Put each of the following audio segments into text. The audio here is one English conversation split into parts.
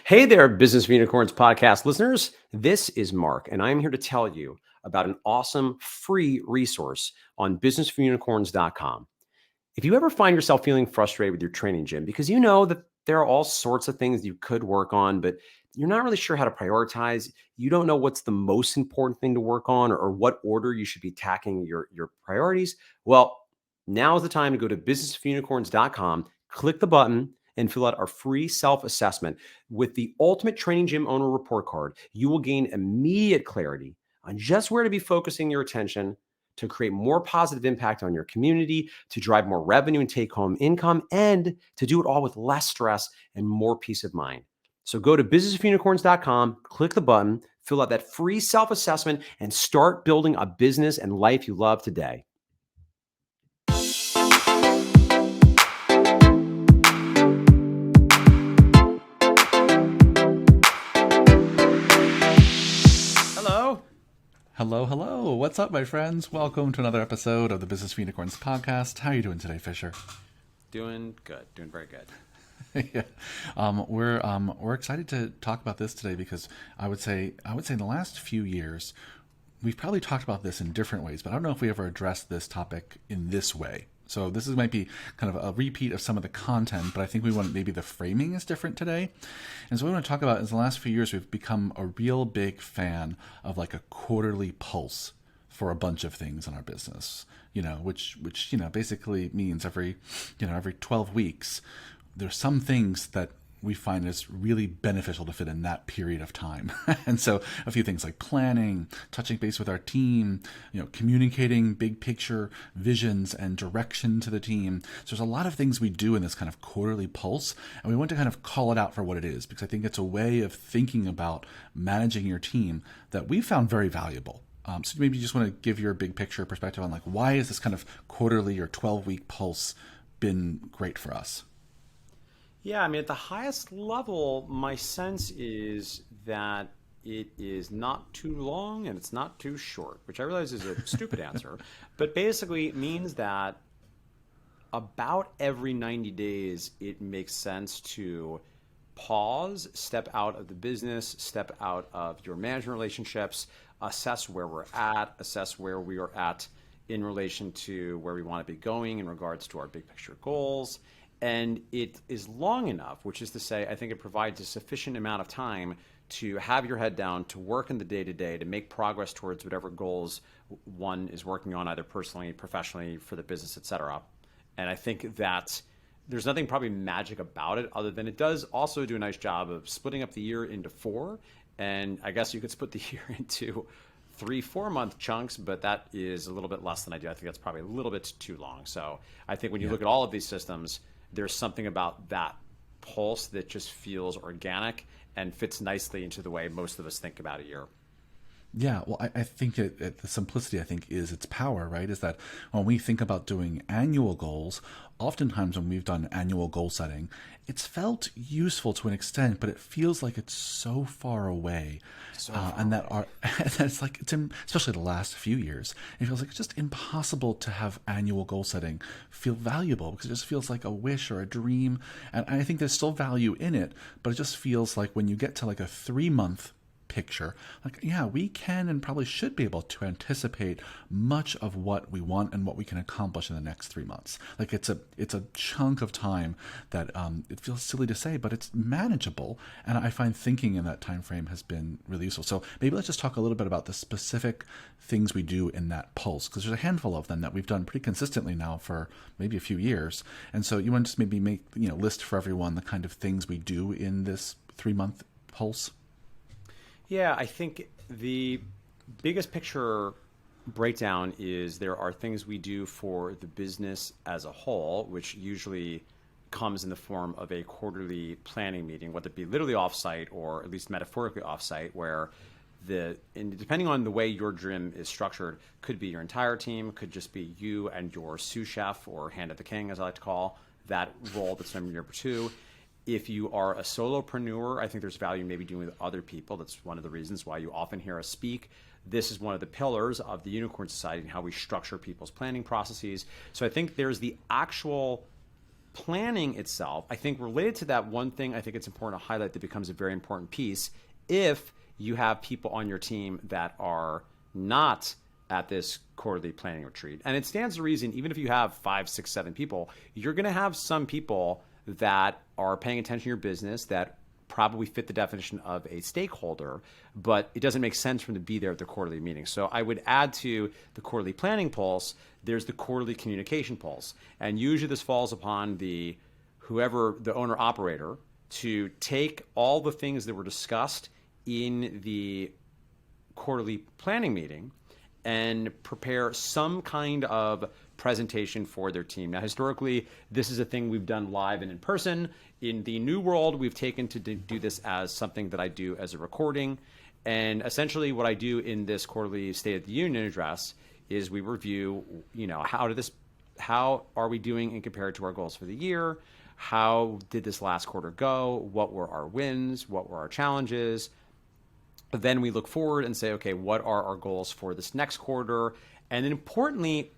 Hey there, Business for Unicorns podcast listeners. This is Mark, and I'm here to tell you about an awesome free resource on businessforunicorns.com. If you ever find yourself feeling frustrated with your training gym because you know that there are all sorts of things you could work on, but you're not really sure how to prioritize, you don't know what's the most important thing to work on or what order you should be tackling your priorities, well, now is the time to go to businessforunicorns.com, click the button, and fill out our free self-assessment. With the Ultimate Training Gym Owner Report Card, you will gain immediate clarity on just where to be focusing your attention to create more positive impact on your community, to drive more revenue and take home income, and to do it all with less stress and more peace of mind. So go to businessofunicorns.com, click the button, fill out that free self-assessment, and start building a business and life you love today. Hello. What's up, my friends? Welcome to another episode of the Business for Unicorns podcast. How are you doing today, Fisher? Doing good. Doing very good. We're excited to talk about this today because I would say in the last few years, we've probably talked about this in different ways, but I don't know if we ever addressed this topic in this way. So might be kind of a repeat of some of the content, but I think maybe the framing is different today. And so what we want to talk about is the last few years, we've become a real big fan of like a quarterly pulse for a bunch of things in our business, which basically means every 12 weeks, there's some things that we find is really beneficial to fit in that period of time. And so a few things like planning, touching base with our team, communicating big picture visions and direction to the team. So there's a lot of things we do in this kind of quarterly pulse, and we want to kind of call it out for what it is, because I think it's a way of thinking about managing your team that we found very valuable. So maybe you just want to give your big picture perspective on like, why is this kind of quarterly or 12-week pulse been great for us? Yeah, I mean, at the highest level, my sense is that it is not too long and it's not too short, which I realize is a stupid answer, but basically it means that about every 90 days, it makes sense to pause, step out of the business, step out of your management relationships, assess where we're at, assess where we are at in relation to where we want to be going in regards to our big picture goals. And it is long enough, which is to say, I think it provides a sufficient amount of time to have your head down, to work in the day-to-day, to make progress towards whatever goals one is working on, either personally, professionally, for the business, et cetera. And I think that there's nothing probably magic about it other than it does also do a nice job of splitting up the year into four. And I guess you could split the year into 3-4 month chunks, but that is a little bit less than I do. I think that's probably a little bit too long. So I think when you look at all of these systems, there's something about that pulse that just feels organic and fits nicely into the way most of us think about a year. Yeah, well, I think the simplicity, I think, is its power, right? Is that when we think about doing annual goals, oftentimes when we've done annual goal setting, it's felt useful to an extent, but it feels like it's so far away. Especially the last few years, it feels like it's just impossible to have annual goal setting feel valuable because it just feels like a wish or a dream. And I think there's still value in it, but it just feels like when you get to like a 3-month picture, like, yeah, we can and probably should be able to anticipate much of what we want and what we can accomplish in the next 3 months. Like it's a chunk of time that it feels silly to say, but it's manageable. And I find thinking in that time frame has been really useful. So maybe let's just talk a little bit about the specific things we do in that pulse, because there's a handful of them that we've done pretty consistently now for maybe a few years. And so you want to just maybe make list for everyone the kind of things we do in this 3-month pulse. Yeah, I think the biggest picture breakdown is there are things we do for the business as a whole, which usually comes in the form of a quarterly planning meeting, whether it be literally offsite or at least metaphorically offsite, where depending on the way your gym is structured, could be your entire team, could just be you and your sous chef or hand of the king, as I like to call that role that's number 2. If you are a solopreneur, I think there's value maybe doing with other people. That's one of the reasons why you often hear us speak. This is one of the pillars of the Unicorn Society and how we structure people's planning processes. So I think there's the actual planning itself, I think related to that, one thing I think it's important to highlight that becomes a very important piece if you have people on your team that are not at this quarterly planning retreat. And it stands to reason, even if you have 5, 6, 7 people, you're going to have some people that are paying attention to your business that probably fit the definition of a stakeholder, but it doesn't make sense for them to be there at the quarterly meeting. So I would add to the quarterly planning pulse, there's the quarterly communication pulse. And usually this falls upon the whoever the owner operator to take all the things that were discussed in the quarterly planning meeting and prepare some kind of presentation for their team. Now, historically, this is a thing we've done live and in person. In the new world, we've taken to do this as something that I do as a recording. And essentially what I do in this quarterly State of the Union address is we review, how are we doing in compared to our goals for the year? How did this last quarter go? What were our wins? What were our challenges? Then we look forward and say, okay, what are our goals for this next quarter? And then importantly,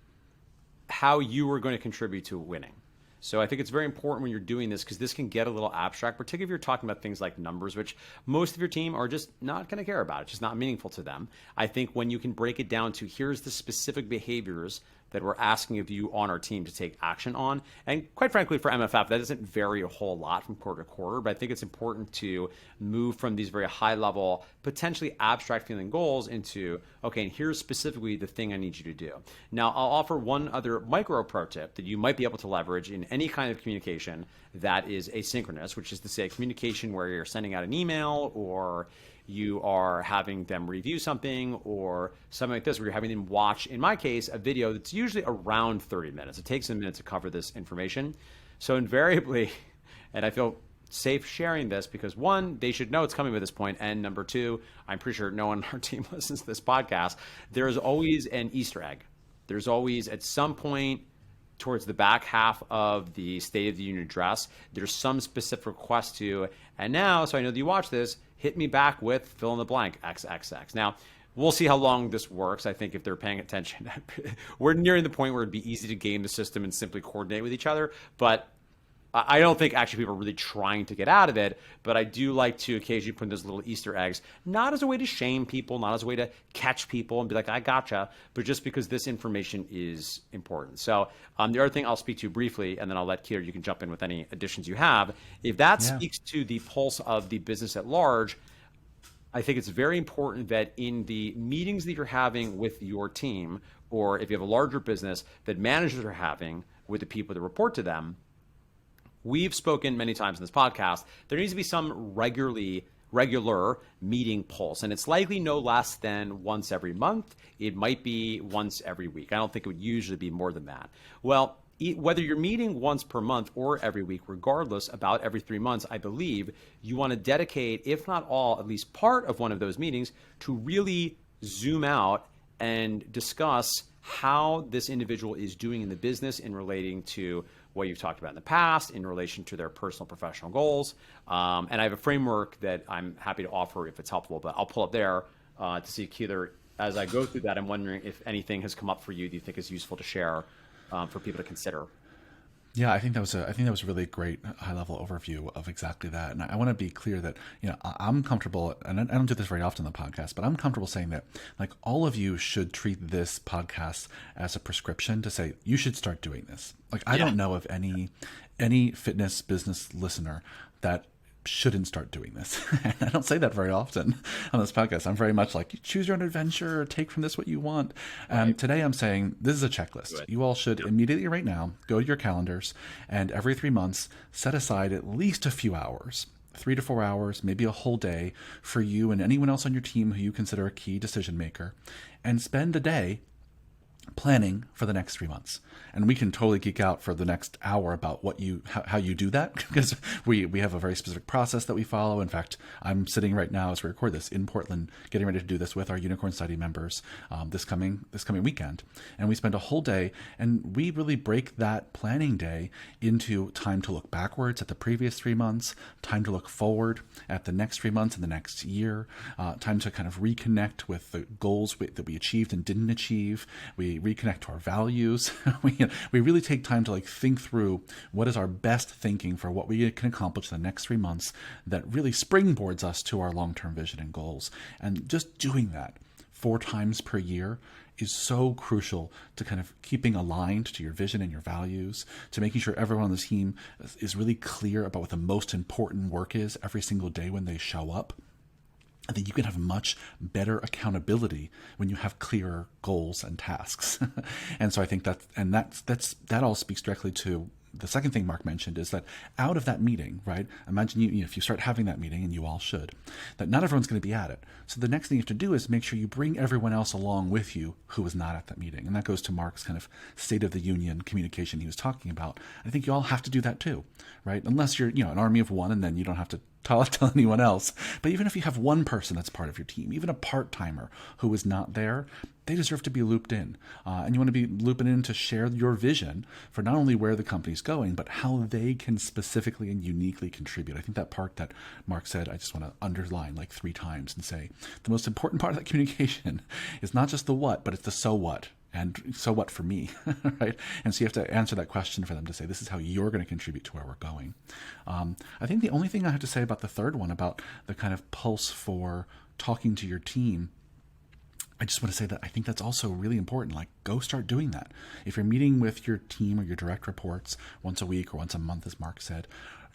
how you are going to contribute to winning. So I think it's very important when you're doing this, because this can get a little abstract, particularly if you're talking about things like numbers, which most of your team are just not going to care about. It's just not meaningful to them. I think when you can break it down to here's the specific behaviors that we're asking of you on our team to take action on. And quite frankly, for MFF, that doesn't vary a whole lot from quarter to quarter, but I think it's important to move from these very high level, potentially abstract feeling goals into, okay, and here's specifically the thing I need you to do. Now, I'll offer one other micro pro tip that you might be able to leverage in any kind of communication that is asynchronous, which is to say communication where you're sending out an email or you are having them review something or something like this, where you're having them watch, in my case, a video that's usually around 30 minutes. It takes a minute to cover this information. So invariably, and I feel safe sharing this because one, they should know it's coming at this point, and number two, I'm pretty sure no one on our team listens to this podcast, there's always an Easter egg. There's always, at some point, towards the back half of the State of the Union address, there's some specific request to, and now, so I know that you watch this, hit me back with fill in the blank, XXX. Now, we'll see how long this works. I think if they're paying attention, we're nearing the point where it'd be easy to game the system and simply coordinate with each other. But I don't think actually people are really trying to get out of it, but I do like to occasionally put in those little Easter eggs, not as a way to shame people, not as a way to catch people and be like, I gotcha, but just because this information is important. So the other thing I'll speak to briefly, and then I'll let Keir, you can jump in with any additions you have. If that speaks to the pulse of the business at large, I think it's very important that in the meetings that you're having with your team, or if you have a larger business that managers are having with the people that report to them, we've spoken many times in this podcast, there needs to be some regular meeting pulse. And it's likely no less than once every month. It might be once every week. I don't think it would usually be more than that. Well, whether you're meeting once per month or every week, regardless, about every 3 months, I believe you want to dedicate, if not all, at least part of one of those meetings to really zoom out and discuss how this individual is doing in the business in relating to what you've talked about in the past, in relation to their personal professional goals. And I have a framework that I'm happy to offer if it's helpful, but I'll pull up there to see, Keeler, as I go through that, I'm wondering if anything has come up for you that you think is useful to share for people to consider. Yeah, I think that was a really great high-level overview of exactly that. And I want to be clear that, I'm comfortable, and I don't do this very often on the podcast, but I'm comfortable saying that, like, all of you should treat this podcast as a prescription to say, you should start doing this. Like, I don't know of any fitness business listener that shouldn't start doing this. And I don't say that very often on this podcast. I'm very much like, choose your own adventure, or take from this what you want. Today I'm saying this is a checklist. You all should immediately right now go to your calendars and every 3 months set aside at least a few hours, 3 to 4 hours, maybe a whole day for you and anyone else on your team who you consider a key decision maker, and spend a day planning for the next 3 months. And we can totally geek out for the next hour about how you do that, because we have a very specific process that we follow. In fact, I'm sitting right now as we record this in Portland, getting ready to do this with our Unicorn Study members this coming weekend. And we spend a whole day, and we really break that planning day into time to look backwards at the previous 3 months, time to look forward at the next 3 months and the next year, time to kind of reconnect with the goals that we achieved and didn't achieve. We we reconnect to our values. We really take time to like think through what is our best thinking for what we can accomplish in the next 3 months that really springboards us to our long-term vision and goals. And just doing that 4 times per year is so crucial to kind of keeping aligned to your vision and your values, to making sure everyone on the team is really clear about what the most important work is every single day when they show up. I think you can have much better accountability when you have clearer goals and tasks. And so I think that all speaks directly to the second thing Mark mentioned, is that out of that meeting, right? Imagine if you start having that meeting, and you all should, that not everyone's going to be at it. So the next thing you have to do is make sure you bring everyone else along with you who is not at that meeting. And that goes to Mark's kind of State of the Union communication he was talking about. I think you all have to do that too, right? Unless you're, an army of one, and then you don't have to tell anyone else. But even if you have one person that's part of your team, even a part-timer who is not there, they deserve to be looped in. And you want to be looping in to share your vision for not only where the company's going, but how they can specifically and uniquely contribute. I think that part that Mark said, I just want to underline like 3 times and say, the most important part of that communication is not just the what, but it's the so what. And so what for me, right? And so you have to answer that question for them to say, this is how you're going to contribute to where we're going. I think the only thing I have to say about the third one, about the kind of pulse for talking to your team, I just want to say that I think that's also really important. Like, go start doing that. If you're meeting with your team or your direct reports once a week or once a month, as Mark said,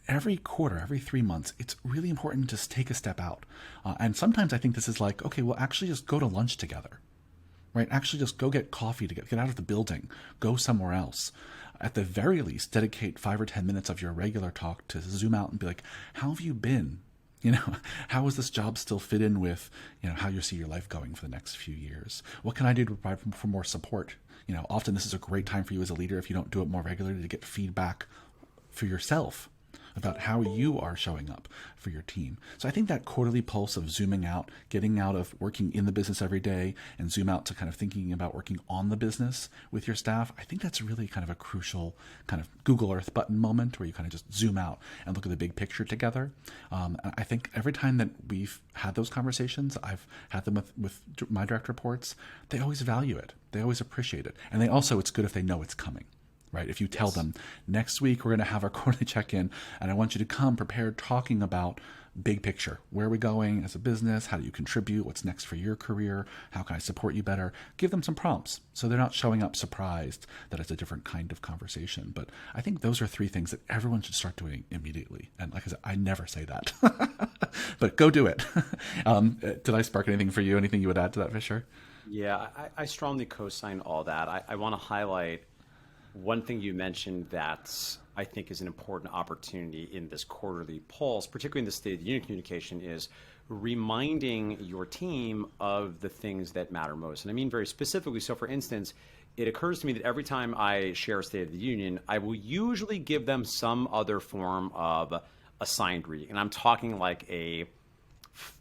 every quarter, every 3 months, it's really important to take a step out. And sometimes I think this is like, okay, well, actually just go to lunch together. Right? Actually, just go get coffee to get out of the building. Go somewhere else. At the very least, dedicate 5 or 10 minutes of your regular talk to zoom out and be like, how have you been? How does this job still fit in with, how you see your life going for the next few years? What can I do to provide for more support? Often this is a great time for you as a leader, if you don't do it more regularly, to get feedback for yourself about how you are showing up for your team. So I think that quarterly pulse of zooming out, getting out of working in the business every day and zoom out to kind of thinking about working on the business with your staff, I think that's really kind of a crucial kind of Google Earth button moment where you kind of just zoom out and look at the big picture together. And I think every time that we've had those conversations, I've had them with my direct reports, they always value it. They always appreciate it. And it's good if they know it's coming. Right? If you tell them, next week we're going to have our quarterly check-in, and I want you to come prepared talking about big picture. Where are we going as a business? How do you contribute? What's next for your career? How can I support you better? Give them some prompts so they're not showing up surprised that it's a different kind of conversation. But I think those are 3 things that everyone should start doing immediately. And like I said, I never say that, but go do it. Did I spark anything for you? Anything you would add to that, Fisher? Yeah, I strongly co-sign all that. I want to highlight one thing you mentioned that I think is an important opportunity in this quarterly pulse, particularly in the State of the Union communication, is reminding your team of the things that matter most. And I mean very specifically. So for instance, it occurs to me that every time I share a State of the Union, I will usually give them some other form of assigned reading. And I'm talking like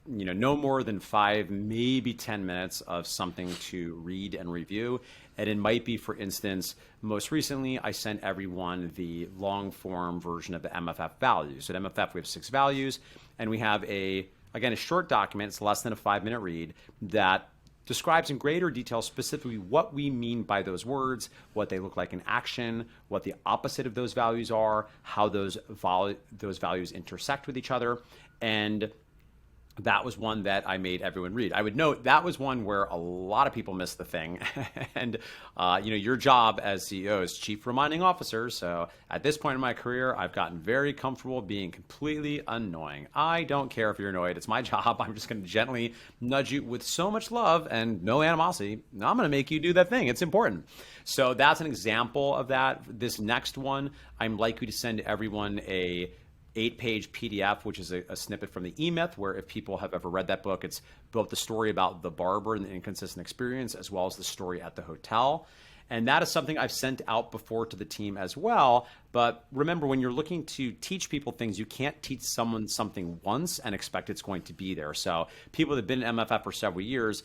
no more than 5, maybe 10 minutes of something to read and review. And it might be, for instance, most recently, I sent everyone the long form version of the MFF values. So at MFF, we have 6 values, and we have a short document. It's less than a 5-minute read that describes in greater detail specifically what we mean by those words, what they look like in action, what the opposite of those values are, how those values intersect with each other. And that was one that I made everyone read. I would note that was one where a lot of people missed the thing. And, your job as CEO is chief reminding officer. So at this point in my career, I've gotten very comfortable being completely annoying. I don't care if you're annoyed. It's my job. I'm just going to gently nudge you with so much love and no animosity. I'm going to make you do that thing. It's important. So that's an example of that. This next one, I'm likely to send everyone a 8-page PDF, which is a snippet from the E-Myth, where if people have ever read that book, it's both the story about the barber and the inconsistent experience, as well as the story at the hotel. And that is something I've sent out before to the team as well. But remember, when you're looking to teach people things, you can't teach someone something once and expect it's going to be there. So people that have been in MFF for several years,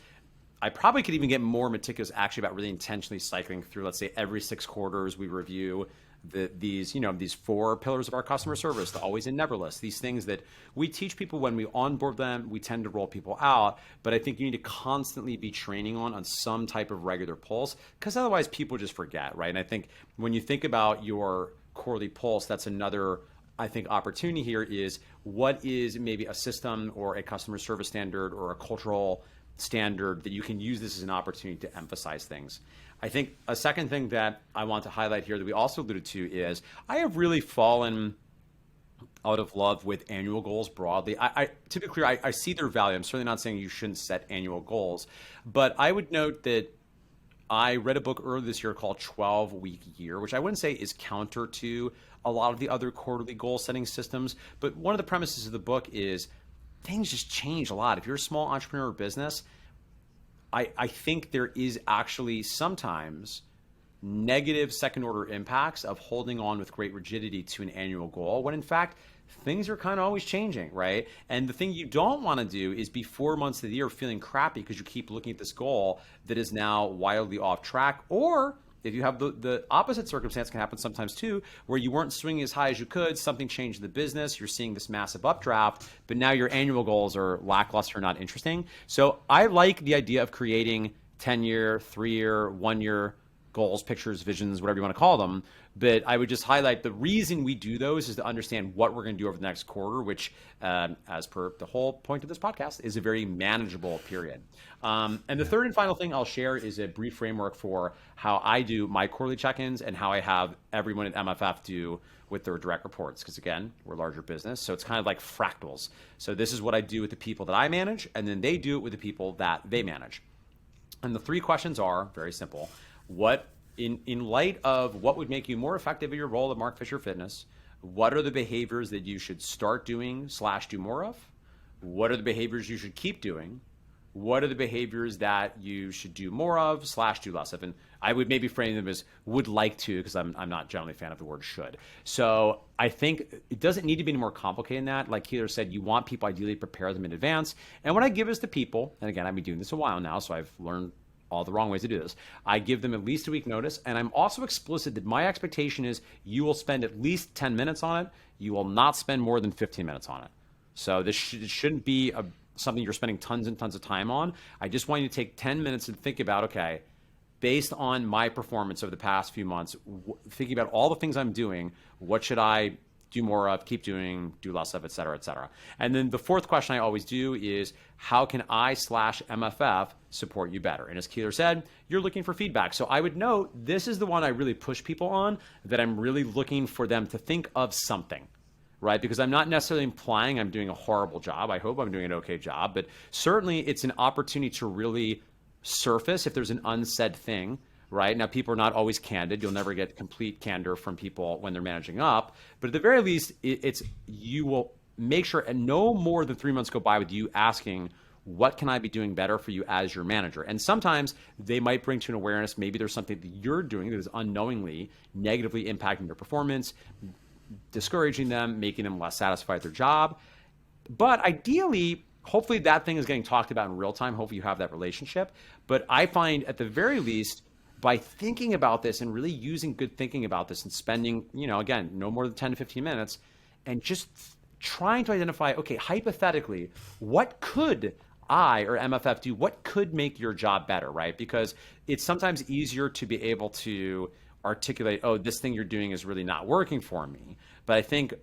I probably could even get more meticulous actually about really intentionally cycling through, let's say every 6 quarters we review these, these 4 pillars of our customer service, the always and never list, these things that we teach people when we onboard them, we tend to roll people out. But I think you need to constantly be training on some type of regular pulse, because otherwise people just forget, right? And I think when you think about your quarterly pulse, that's another, I think, opportunity here is what is maybe a system or a customer service standard or a cultural standard that you can use this as an opportunity to emphasize things. I think a second thing that I want to highlight here that we also alluded to is I have really fallen out of love with annual goals broadly. To be clear, I see their value. I'm certainly not saying you shouldn't set annual goals, but I would note that I read a book earlier this year called 12-Week Year, which I wouldn't say is counter to a lot of the other quarterly goal setting systems. But one of the premises of the book is things just change a lot. If you're a small entrepreneur or business, I think there is actually sometimes negative second order impacts of holding on with great rigidity to an annual goal, when in fact, things are kind of always changing, right? And the thing you don't want to do is be 4 months of the year feeling crappy because you keep looking at this goal that is now wildly off track. Or if you have the opposite circumstance, can happen sometimes too, where you weren't swinging as high as you could, something changed in the business, you're seeing this massive updraft, but now your annual goals are lackluster, not interesting. So I like the idea of creating 10-year, 3-year, 1-year goals, pictures, visions, whatever you want to call them. But I would just highlight the reason we do those is to understand what we're going to do over the next quarter, which, as per the whole point of this podcast, is a very manageable period. And the third and final thing I'll share is a brief framework for how I do my quarterly check-ins and how I have everyone at MFF do with their direct reports. Because again, we're a larger business, so it's kind of like fractals. So this is what I do with the people that I manage, and then they do it with the people that they manage. And the 3 questions are very simple. What, in light of what would make you more effective in your role at Mark Fisher Fitness, what are the behaviors that you should start doing / do more of? What are the behaviors you should keep doing? What are the behaviors that you should do more of / do less of? And I would maybe frame them as would like to, because I'm not generally a fan of the word should. So I think it doesn't need to be any more complicated than that. Like Keeler said, you want people ideally to prepare them in advance. And what I give is to people, and again, I've been doing this a while now, so I've learned all the wrong ways to do this. I give them at least a week notice, and I'm also explicit that my expectation is you will spend at least 10 minutes on it. You will not spend more than 15 minutes on it. So this shouldn't be something you're spending tons and tons of time on. I just want you to take 10 minutes and think about, okay, based on my performance over the past few months, thinking about all the things I'm doing, what should I do more of, keep doing, do less of, et cetera, et cetera. And then the fourth question I always do is, how can I / MFF support you better? And as Keeler said, you're looking for feedback. So I would note, this is the one I really push people on, that I'm really looking for them to think of something, right? Because I'm not necessarily implying I'm doing a horrible job. I hope I'm doing an okay job, but certainly it's an opportunity to really surface if there's an unsaid thing. Right now, people are not always candid. You'll never get complete candor from people when they're managing up. But at the very least, you will make sure, and no more than 3 months go by with you asking, what can I be doing better for you as your manager? And sometimes they might bring to an awareness, maybe there's something that you're doing that is unknowingly negatively impacting their performance, discouraging them, making them less satisfied with their job. But ideally, hopefully that thing is getting talked about in real time. Hopefully you have that relationship. But I find at the very least, by thinking about this and really using good thinking about this and spending, again, no more than 10 to 15 minutes, and just trying to identify, okay, hypothetically, what could I or MFF do? What could make your job better, right? Because it's sometimes easier to be able to articulate, oh, this thing you're doing is really not working for me. But I think,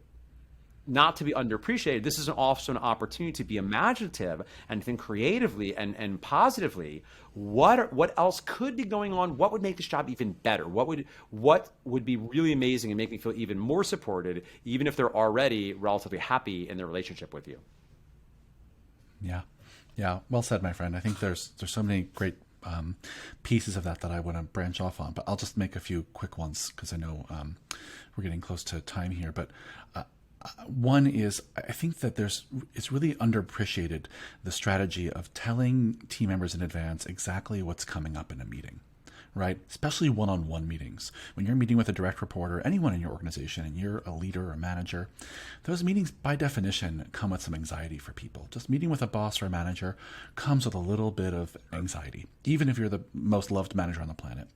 not to be underappreciated, this is also an opportunity to be imaginative and think creatively and positively. What else could be going on? What would make this job even better? What would be really amazing and make me feel even more supported, even if they're already relatively happy in their relationship with you? Yeah. Well said, my friend. I think there's so many great pieces of that I want to branch off on, but I'll just make a few quick ones because I know we're getting close to time here. But one is, I think that it's really underappreciated, the strategy of telling team members in advance exactly what's coming up in a meeting, right? Especially one-on-one meetings. When you're meeting with a direct report or anyone in your organization and you're a leader or a manager, those meetings by definition come with some anxiety for people. Just meeting with a boss or a manager comes with a little bit of anxiety, even if you're the most loved manager on the planet.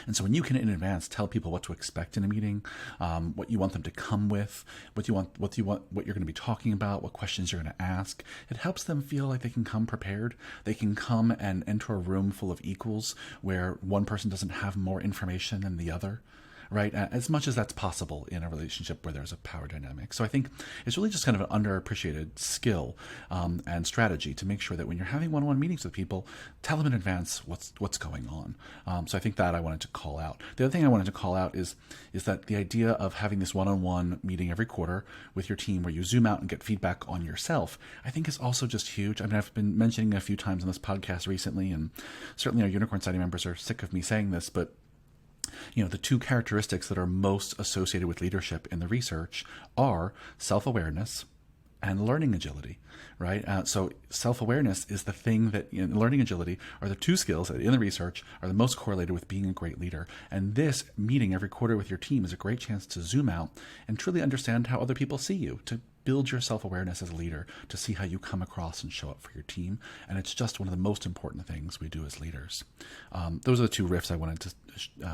And so when you can in advance tell people what to expect in a meeting, what you want them to come with, what you're going to be talking about, what questions you're going to ask, it helps them feel like they can come prepared. They can come and enter a room full of equals where one person doesn't have more information than the other, right? As much as that's possible in a relationship where there's a power dynamic. So I think it's really just kind of an underappreciated skill and strategy to make sure that when you're having one-on-one meetings with people, tell them in advance what's going on. So I think that I wanted to call out. The other thing I wanted to call out is that the idea of having this one-on-one meeting every quarter with your team where you zoom out and get feedback on yourself, I think is also just huge. I mean, I've been mentioning a few times on this podcast recently, and certainly our Unicorn Society members are sick of me saying this, but the two characteristics that are most associated with leadership in the research are self-awareness and learning agility, right? So self-awareness is the thing that learning agility are the two skills that in the research are the most correlated with being a great leader. And this meeting every quarter with your team is a great chance to zoom out and truly understand how other people see you, to build your self-awareness as a leader, to see how you come across and show up for your team. And it's just one of the most important things we do as leaders. Those are the two riffs I wanted to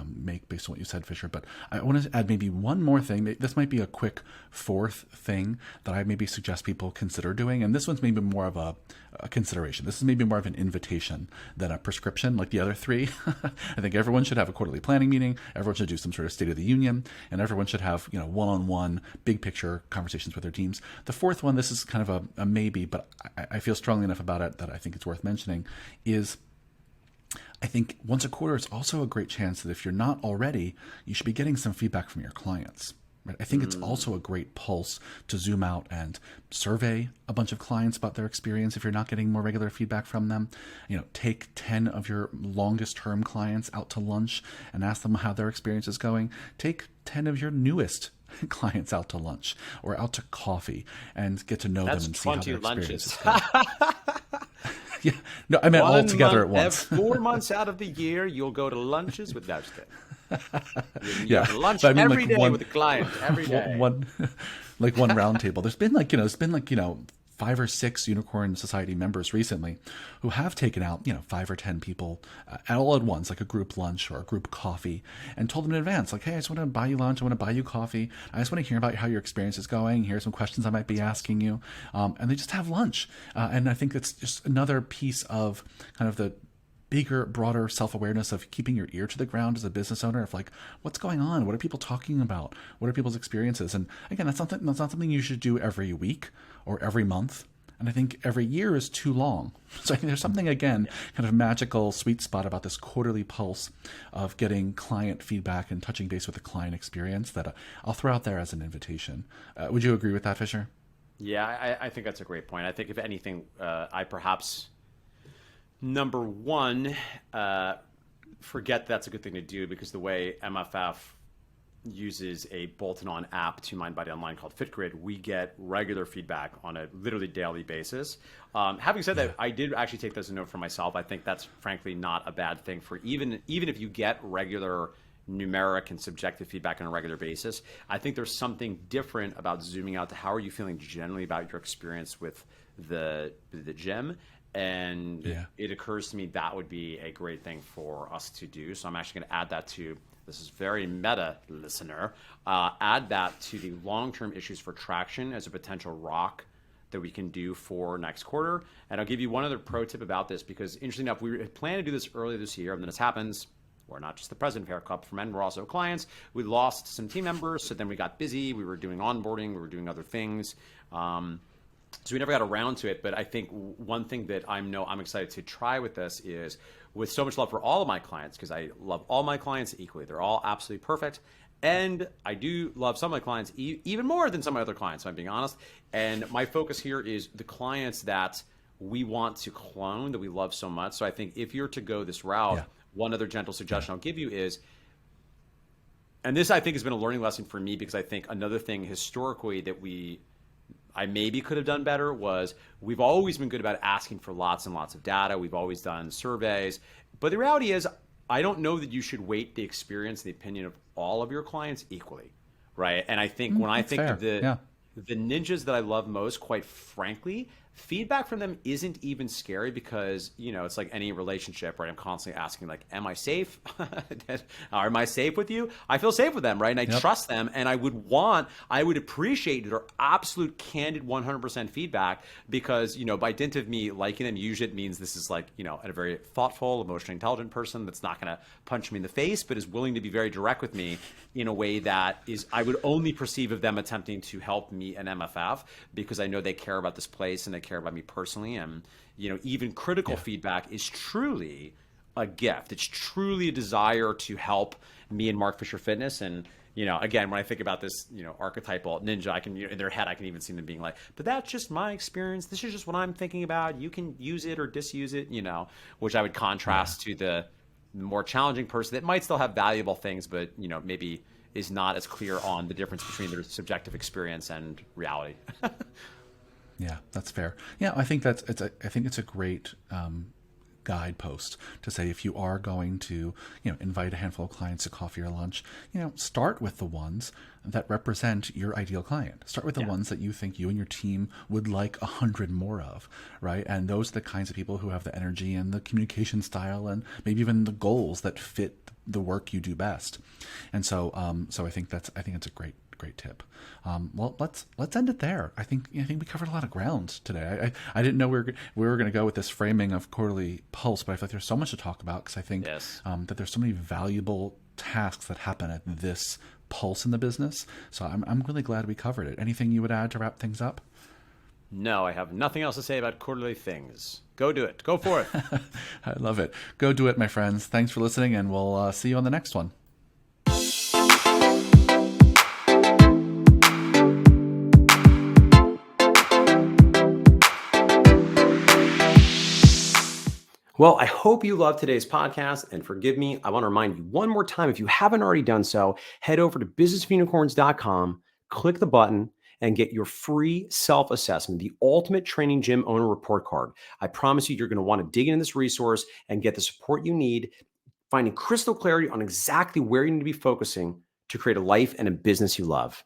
make based on what you said, Fisher. But I wanted to add maybe one more thing. This might be a quick fourth thing that I maybe suggest people consider doing. And this one's maybe more of a consideration. This is maybe more of an invitation than a prescription like the other three. I think everyone should have a quarterly planning meeting. Everyone should do some sort of State of the Union. And everyone should have one-on-one, big picture conversations with their teams. The fourth one, this is kind of a maybe, but I feel strongly enough about it that I think it's worth mentioning, is I think once a quarter is also a great chance that if you're not already, you should be getting some feedback from your clients. Right? I think it's also a great pulse to zoom out and survey a bunch of clients about their experience if you're not getting more regular feedback from them. Take 10 of your longest term clients out to lunch and ask them how their experience is going. Take 10 of your newest clients out to lunch or out to coffee and get to know them and see how their experience is going. Yeah, no, I meant all together at once. 4 months out of the year, you'll go to lunches with that. Yeah, lunch every day with a client every day. One round table. There's been 5 or 6 Unicorn Society members recently who have taken out 5 or 10 people all at once, like a group lunch or a group coffee, and told them in advance, like, hey, I just want to buy you lunch, I want to buy you coffee, I just want to hear about how your experience is going, here's some questions I might be asking you, and they just have lunch. And I think that's just another piece of kind of the bigger, broader self-awareness of keeping your ear to the ground as a business owner of like, what's going on? What are people talking about? What are people's experiences? And again, that's not something you should do every week or every month. And I think every year is too long. So I think there's something, again, kind of magical sweet spot about this quarterly pulse of getting client feedback and touching base with the client experience that I'll throw out there as an invitation. Would you agree with that, Fisher? Yeah, I think that's a great point. I think if anything, I perhaps... Number one, forget that's a good thing to do, because the way MFF uses a bolted-on app to MindBody Online called FitGrid, we get regular feedback on a literally daily basis. Having said that, I did actually take this as a note for myself. I think that's frankly not a bad thing for even if you get regular numeric and subjective feedback on a regular basis. I think there's something different about zooming out to how are you feeling generally about your experience with the gym. And it occurs to me that would be a great thing for us to do. So I'm actually going to add that to, this is very meta, listener, add that to the long-term issues for traction as a potential rock that we can do for next quarter. And I'll give you one other pro tip about this, because interestingly enough, we planned to do this earlier this year, and then this happens. We're not just the president of Hair Club for Men, we're also clients. We lost some team members, so then we got busy. We were doing onboarding, we were doing other things. So we never got around to it, but I think one thing that I'm excited to try with this is, with so much love for all of my clients, because I love all my clients equally. They're all absolutely perfect. And I do love some of my clients even more than some of my other clients, if I'm being honest. And my focus here is the clients that we want to clone, that we love so much. So I think if you're to go this route, one other gentle suggestion I'll give you is, and this I think has been a learning lesson for me, because I think another thing historically that I maybe could have done better was, we've always been good about asking for lots and lots of data. We've always done surveys. But the reality is, I don't know that you should weight the experience and the opinion of all of your clients equally, right? And I think when I think of the ninjas that I love most, quite frankly, feedback from them isn't even scary because, it's like any relationship, right? I'm constantly asking, like, am I safe? Am I safe with you? I feel safe with them, right? And I Yep. trust them. And I would appreciate their absolute candid 100% feedback because, by dint of me liking them, usually it means this is like, a very thoughtful, emotionally intelligent person that's not going to punch me in the face, but is willing to be very direct with me in a way that is, I would only perceive of them attempting to help me an MFF because I know they care about this place and they care about me personally. And, even critical Yeah. feedback is truly a gift. It's truly a desire to help me and Mark Fisher Fitness. And, again, when I think about this, archetypal ninja, I can, in their head, I can even see them being like, but that's just my experience. This is just what I'm thinking about. You can use it or disuse it, which I would Yeah. contrast to the more challenging person that might still have valuable things, but, maybe is not as clear on the difference between their subjective experience and reality. Yeah, that's fair. Yeah, I think I think it's a great guidepost to say if you are going to, invite a handful of clients to coffee or lunch, start with the ones that represent your ideal client. Start with the Yeah. ones that you think you and your team would like 100 more of, right? And those are the kinds of people who have the energy and the communication style and maybe even the goals that fit the work you do best. And so I think it's a great tip. Well, let's end it there. I think we covered a lot of ground today. I didn't know we were going to go with this framing of quarterly pulse, but I feel like there's so much to talk about because I think Yes. that there's so many valuable tasks that happen at this pulse in the business. So I'm really glad we covered it. Anything you would add to wrap things up? No, I have nothing else to say about quarterly things. Go do it. Go for it. I love it. Go do it, my friends. Thanks for listening, and we'll see you on the next one. Well, I hope you loved today's podcast. And forgive me, I want to remind you one more time if you haven't already done so, head over to businessofunicorns.com, click the button, and get your free self assessment, the ultimate training gym owner report card. I promise you're going to want to dig into this resource and get the support you need, finding crystal clarity on exactly where you need to be focusing to create a life and a business you love.